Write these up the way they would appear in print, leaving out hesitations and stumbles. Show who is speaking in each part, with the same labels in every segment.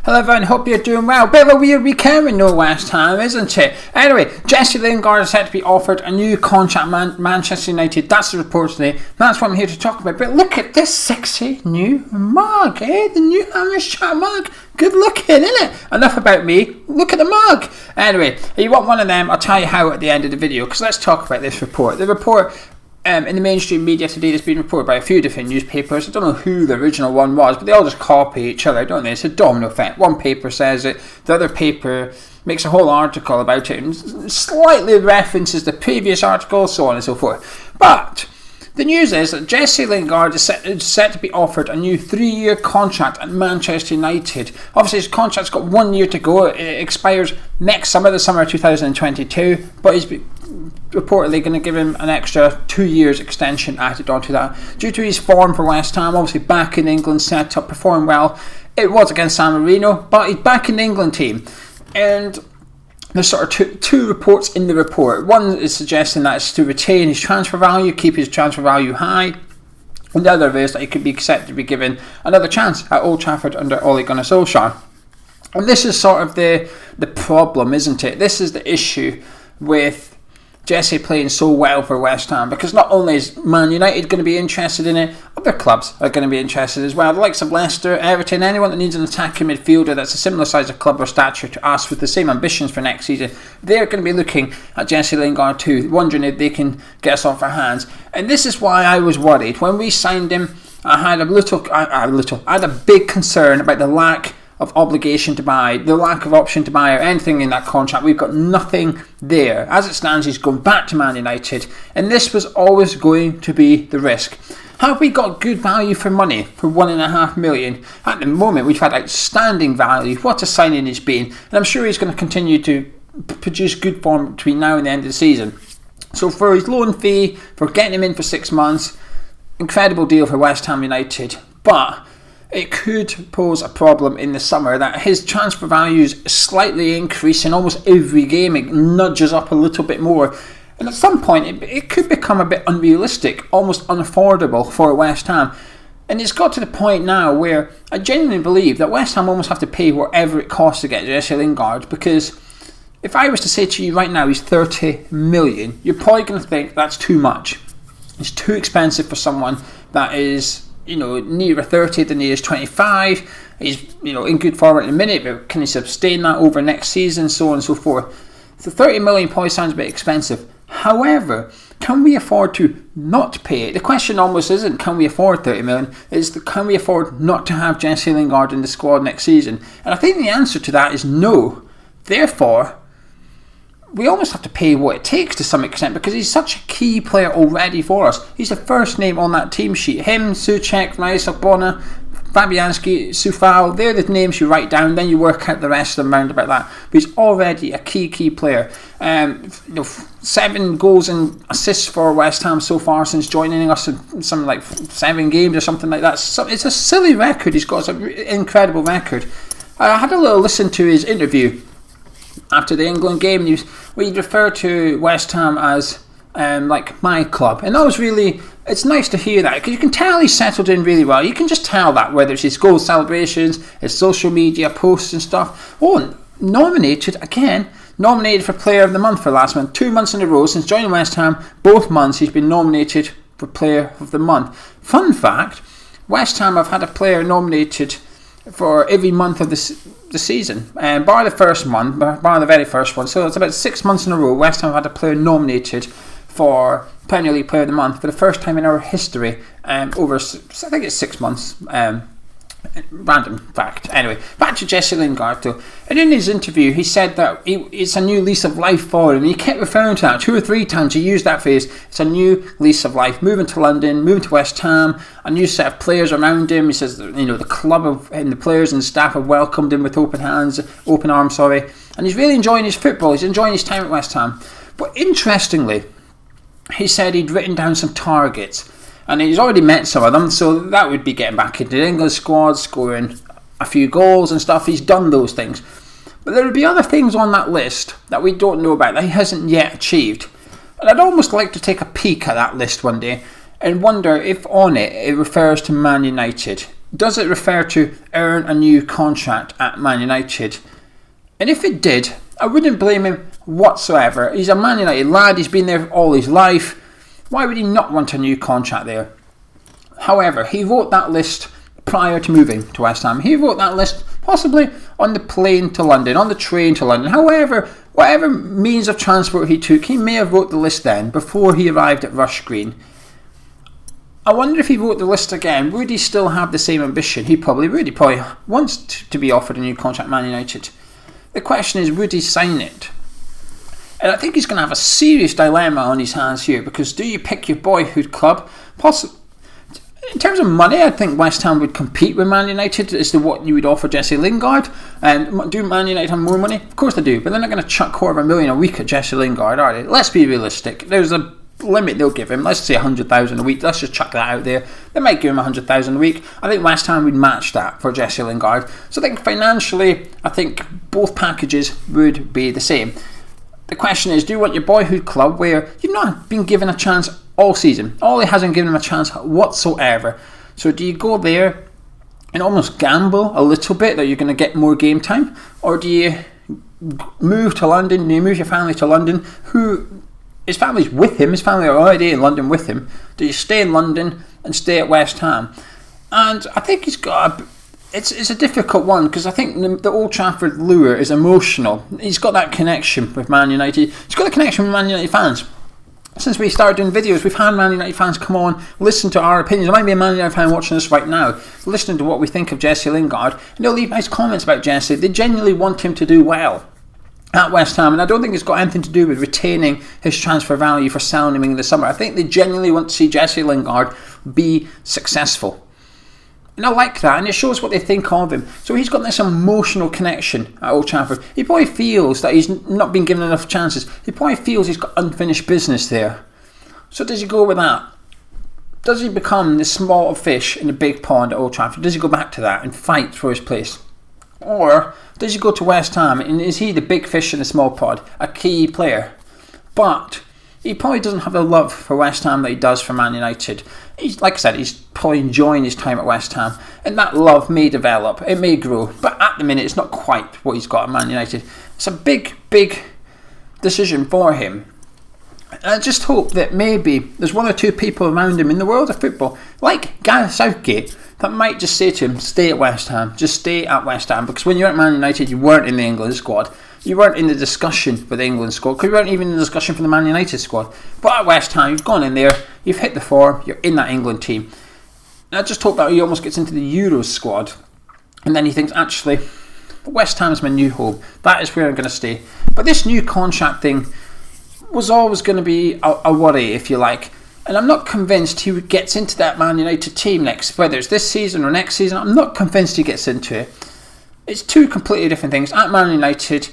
Speaker 1: Hello everyone, hope you're doing well. Bit of a weird weekend with no West Ham, isn't it? Anyway, Jesse Lingard is set to be offered a new contract at Manchester United. That's the report today. That's what I'm here to talk about. But look at this sexy new mug, eh? The new Hamish Chat mug. Good looking, isn't it? Enough about me. Look at the mug. Anyway, if you want one of them, I'll tell you how at the end of the video. Because let's talk about this report. The report in the mainstream media today has been reported by a few different newspapers. I don't know who the original one was, but they all just copy each other, don't they? It's a domino effect. One paper says it, the other paper makes a whole article about it and slightly references the previous article, so on and so forth. But the news is that Jesse Lingard is set to be offered a new 3-year contract at Manchester United. Obviously his contract's got 1 year to go. It expires next summer, the summer of 2022, but he's reportedly going to give him an extra 2 years extension added onto that. Due to his form for West Ham, obviously back in England, set up, performed well. It was against San Marino, but he's back in the England team. And there's sort of two reports in the report. One is suggesting that it's to retain his transfer value, keep his transfer value high. And the other is that he could be set to be given another chance at Old Trafford under Ole Gunnar Solskjaer. And this is sort of the problem, isn't it? This is the issue with Jesse playing so well for West Ham, because not only is Man United going to be interested in it, other clubs are going to be interested as well. The likes of Leicester, Everton, anyone that needs an attacking midfielder that's a similar size of club or stature to us with the same ambitions for next season, they're going to be looking at Jesse Lingard too, wondering if they can get us off our hands. And this is why I was worried. When we signed him, I had a big concern about the lack of obligation to buy, the lack of option to buy or anything in that contract. We've got nothing there. As it stands, he's going back to Man United, and this was always going to be the risk. Have we got good value for money for $1.5 million? At the moment, we've had outstanding value. What a signing he's been, and I'm sure he's going to continue to produce good form between now and the end of the season. So for his loan fee, for getting him in for 6 months, incredible deal for West Ham United, but it could pose a problem in the summer that his transfer value is slightly increasing almost every game. It nudges up a little bit more. And at some point, it could become a bit unrealistic, almost unaffordable for West Ham. And it's got to the point now where I genuinely believe that West Ham almost have to pay whatever it costs to get Jesse Lingard, because if I was to say to you right now he's 30 million, you're probably going to think that's too much. It's too expensive for someone that is, nearer 30 than he is 25. He's, in good form at the minute, but can he sustain that over next season, so on and so forth. So 30 million probably sounds a bit expensive. However, can we afford to not pay it? The question almost isn't can we afford 30 million, it's can we afford not to have Jesse Lingard in the squad next season? And I think the answer to that is no. Therefore, we almost have to pay what it takes to some extent, because he's such a key player already for us. He's the first name on that team sheet. Him, Souček, Rice, Ogbonna, Fabianski, Sufal, they're the names you write down, then you work out the rest of them round about that. But he's already a key player. 7 goals and assists for West Ham so far since joining us in some 7 games or something like that. So it's a silly record. He's got an incredible record. I had a little listen to his interview after the England game, and we referred to West Ham as my club, and that was really, it's nice to hear that, because you can tell he's settled in really well. You can just tell that, whether it's his goal celebrations, his social media posts and stuff. Nominated for Player of the Month for last month, 2 months in a row since joining West Ham. Both months he's been nominated for Player of the Month. Fun fact, West Ham have had a player nominated for every month of the season, bar the very first one. So it's about 6 months in a row West Ham have had a player nominated for Premier League Player of the Month for the first time in our history, over, I think it's 6 months. Random fact. Anyway, back to Jesse Lingard though. And in his interview he said that it's a new lease of life for him. He kept referring to that 2 or 3 times. He used that phrase. It's a new lease of life. Moving to London, moving to West Ham, a new set of players around him. He says that, the club and the players and staff have welcomed him with open arms, and he's really enjoying his football. He's enjoying his time at West Ham. But interestingly, he said he'd written down some targets, and he's already met some of them, so that would be getting back into the England squad, scoring a few goals and stuff. He's done those things. But there would be other things on that list that we don't know about, that he hasn't yet achieved. And I'd almost like to take a peek at that list one day and wonder if on it refers to Man United. does it refer to earn a new contract at Man United? And if it did, I wouldn't blame him whatsoever. He's a Man United lad, he's been there all his life. Why would he not want a new contract there? However, he wrote that list prior to moving to West Ham. He wrote that list possibly on the plane to London, on the train to London. However, whatever means of transport he took, he may have wrote the list then, before he arrived at Rush Green. I wonder if he wrote the list again, would he still have the same ambition? He probably would. He probably wants to be offered a new contract at Man United. The question is, would he sign it? And I think he's going to have a serious dilemma on his hands here, because do you pick your boyhood club? In terms of money, I think West Ham would compete with Man United as to what you would offer Jesse Lingard. And do Man United have more money? Of course they do, but they're not going to chuck $250,000 a week at Jesse Lingard, are they? Let's be realistic. There's a limit they'll give him. Let's say 100,000 a week. Let's just chuck that out there. They might give him 100,000 a week. I think West Ham would match that for Jesse Lingard. So I think financially, I think both packages would be the same. The question is, do you want your boyhood club where you've not been given a chance all season? Ollie hasn't given him a chance whatsoever. So do you go there and almost gamble a little bit that you're going to get more game time? Or do you move to London? Do you move your family to London? His family's with him. His family are already in London with him. Do you stay in London and stay at West Ham? And I think he's got it's a difficult one, because I think the Old Trafford lure is emotional. He's got that connection with Man United. He's got a connection with Man United fans. Since we started doing videos, we've had Man United fans come on, listen to our opinions. There might be a Man United fan watching this right now, listening to what we think of Jesse Lingard, and they'll leave nice comments about Jesse. They genuinely want him to do well at West Ham, and I don't think it's got anything to do with retaining his transfer value for selling him in the summer. I think they genuinely want to see Jesse Lingard be successful. And I like that, and it shows what they think of him. So he's got this emotional connection at Old Trafford. He probably feels that he's not been given enough chances. He probably feels he's got unfinished business there. So does he go with that? Does he become the small fish in the big pond at Old Trafford? Does he go back to that and fight for his place? Or does he go to West Ham, and is he the big fish in the small pond, a key player? But he probably doesn't have the love for West Ham that he does for Man United. He's, like I said, he's probably enjoying his time at West Ham, and that love may develop, it may grow, but at the minute it's not quite what he's got at Man United. It's a big, big decision for him. And I just hope that maybe there's one or two people around him in the world of football, like Gareth Southgate, that might just say to him, stay at West Ham, just stay at West Ham, because when you're at Man United you weren't in the England squad. You weren't in the discussion for the England squad, because you weren't even in the discussion for the Man United squad. But at West Ham, you've gone in there, you've hit the form, you're in that England team. And I just hope that he almost gets into the Euros squad, and then he thinks, actually, West Ham's my new home. That is where I'm going to stay. But this new contract thing was always going to be a worry, if you like. And I'm not convinced he gets into that Man United team next, whether it's this season or next season. I'm not convinced he gets into it. It's two completely different things. At Man United,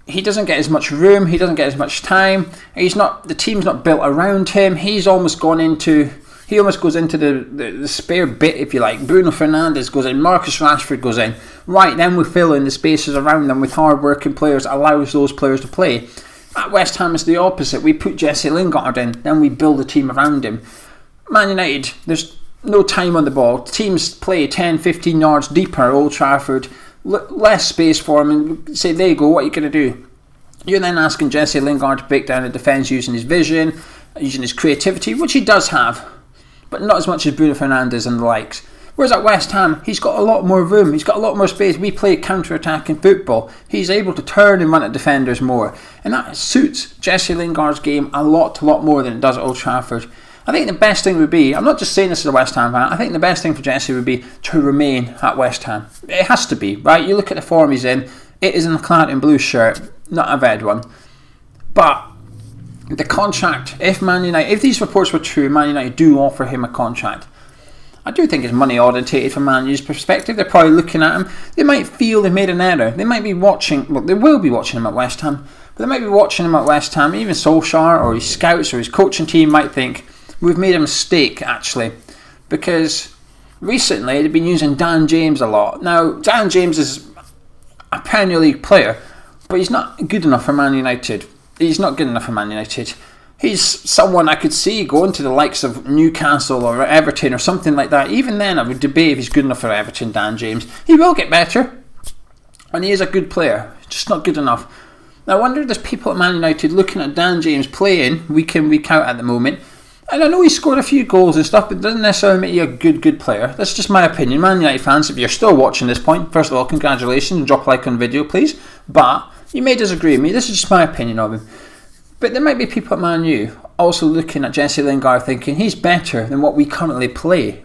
Speaker 1: he doesn't get as much room, he doesn't get as much time. The team's not built around him. He almost goes into the spare bit, if you like. Bruno Fernandes goes in, Marcus Rashford goes in. Right, then we fill in the spaces around them with hard-working players that allows those players to play. At West Ham, it's the opposite. We put Jesse Lingard in, then we build a team around him. Man United, there's no time on the ball. Teams play 10-15 yards deeper at Old Trafford. Less space for him, and say, there you go, what are you going to do? You're then asking Jesse Lingard to break down the defence using his vision, using his creativity, which he does have, but not as much as Bruno Fernandes and the likes. Whereas at West Ham, he's got a lot more room, he's got a lot more space. We play counter-attacking football. He's able to turn and run at defenders more, and that suits Jesse Lingard's game a lot more than it does at Old Trafford. I think the best thing would be, I'm not just saying this as a West Ham fan, I think the best thing for Jesse would be to remain at West Ham. It has to be, right? You look at the form he's in, it is in a clad in blue shirt, not a red one. But the contract, if these reports were true, Man United do offer him a contract, I do think it's money orientated from Man U's perspective. They're probably looking at him, they might feel they've made an error. They might be watching, well, they will be watching him at West Ham, but they might be watching him at West Ham, even Solskjaer or his scouts or his coaching team might think, we've made a mistake, actually, because recently they've been using Dan James a lot. Now, Dan James is a Premier League player, but he's not good enough for Man United. He's not good enough for Man United. he's someone I could see going to the likes of Newcastle or Everton or something like that. Even then, I would debate if he's good enough for Everton, Dan James. He will get better, and he is a good player, just not good enough. Now, I wonder if there's people at Man United looking at Dan James playing week in, week out at the moment. And I know he scored a few goals and stuff, but it doesn't necessarily make you a good player. That's just my opinion. Man United fans, if you're still watching this point, first of all, congratulations, and drop a like on the video, please. But you may disagree with me. This is just my opinion of him. But there might be people at Man U also looking at Jesse Lingard thinking he's better than what we currently play.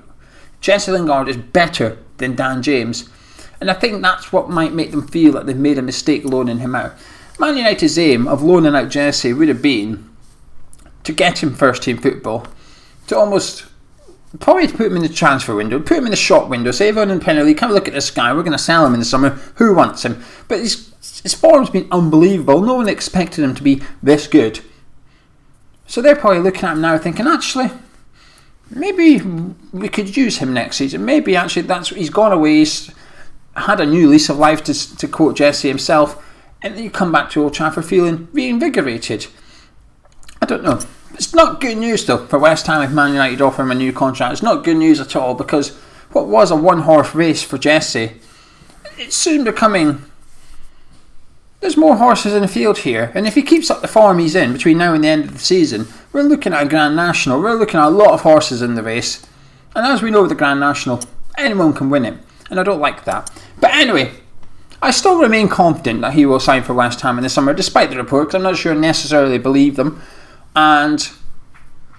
Speaker 1: Jesse Lingard is better than Dan James. And I think that's what might make them feel like they've made a mistake loaning him out. Man United's aim of loaning out Jesse would have been to get him first team football, to almost probably to put him in the transfer window, put him in the shop window, say everyone in the Premier League, have a look at this guy, we're going to sell him in the summer, who wants him? But his form's been unbelievable, no one expected him to be this good. So they're probably looking at him now thinking, actually, maybe we could use him next season. Maybe actually he's gone away, he's had a new lease of life, to quote Jesse himself, and then you come back to Old Trafford feeling reinvigorated. I don't know. It's not good news though for West Ham if Man United offer him a new contract. It's not good news at all, because what was a one-horse race for Jesse, it's soon becoming... There's more horses in the field here, and if he keeps up the form he's in between now and the end of the season, we're looking at a Grand National. We're looking at a lot of horses in the race, and as we know with the Grand National, anyone can win it, and I don't like that. But anyway, I still remain confident that he will sign for West Ham in the summer, despite the report, because I'm not sure I necessarily believe them. And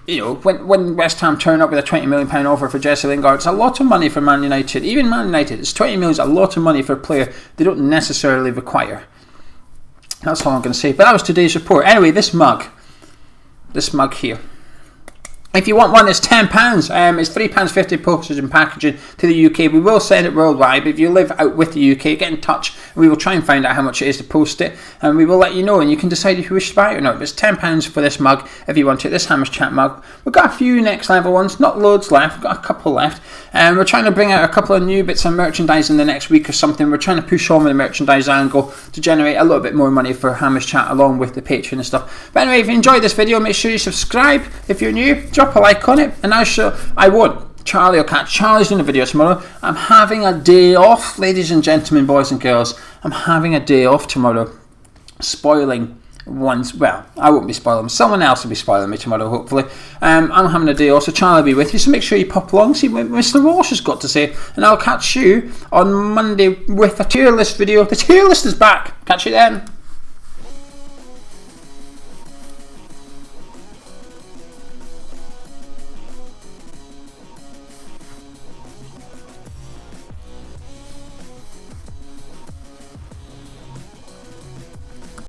Speaker 1: you know, when West Ham turn up with a £20 million offer for Jesse Lingard, it's a lot of money for Man United. Even Man United, it's £20 million is a lot of money for a player they don't necessarily require. That's all I'm going to say. But that was today's report. Anyway, this mug here. If you want one, it's £10. It's £3.50 postage and packaging to the UK. We will send it worldwide, but if you live out with the UK, get in touch. We will try and find out how much it is to post it, and we will let you know, and you can decide if you wish to buy it or not. But it's £10 for this mug if you want it. This Hammers Chat mug. We've got a few next level ones, not loads left. We've got a couple left. We're trying to bring out a couple of new bits of merchandise in the next week or something. We're trying to push on with the merchandise angle to generate a little bit more money for Hammers Chat along with the Patreon and stuff. But anyway, if you enjoyed this video, make sure you subscribe. If you're new, drop a like on it, and I won't. Charlie will catch Charlie's doing a video tomorrow. I'm having a day off, ladies and gentlemen, boys and girls. I'm having a day off tomorrow. Spoiling ones. Well, I won't be spoiling them. Someone else will be spoiling me tomorrow, hopefully. I'm having a day off, so Charlie will be with you. So make sure you pop along, see what Mr. Walsh has got to say, and I'll catch you on Monday with a tier list video. The tier list is back. Catch you then.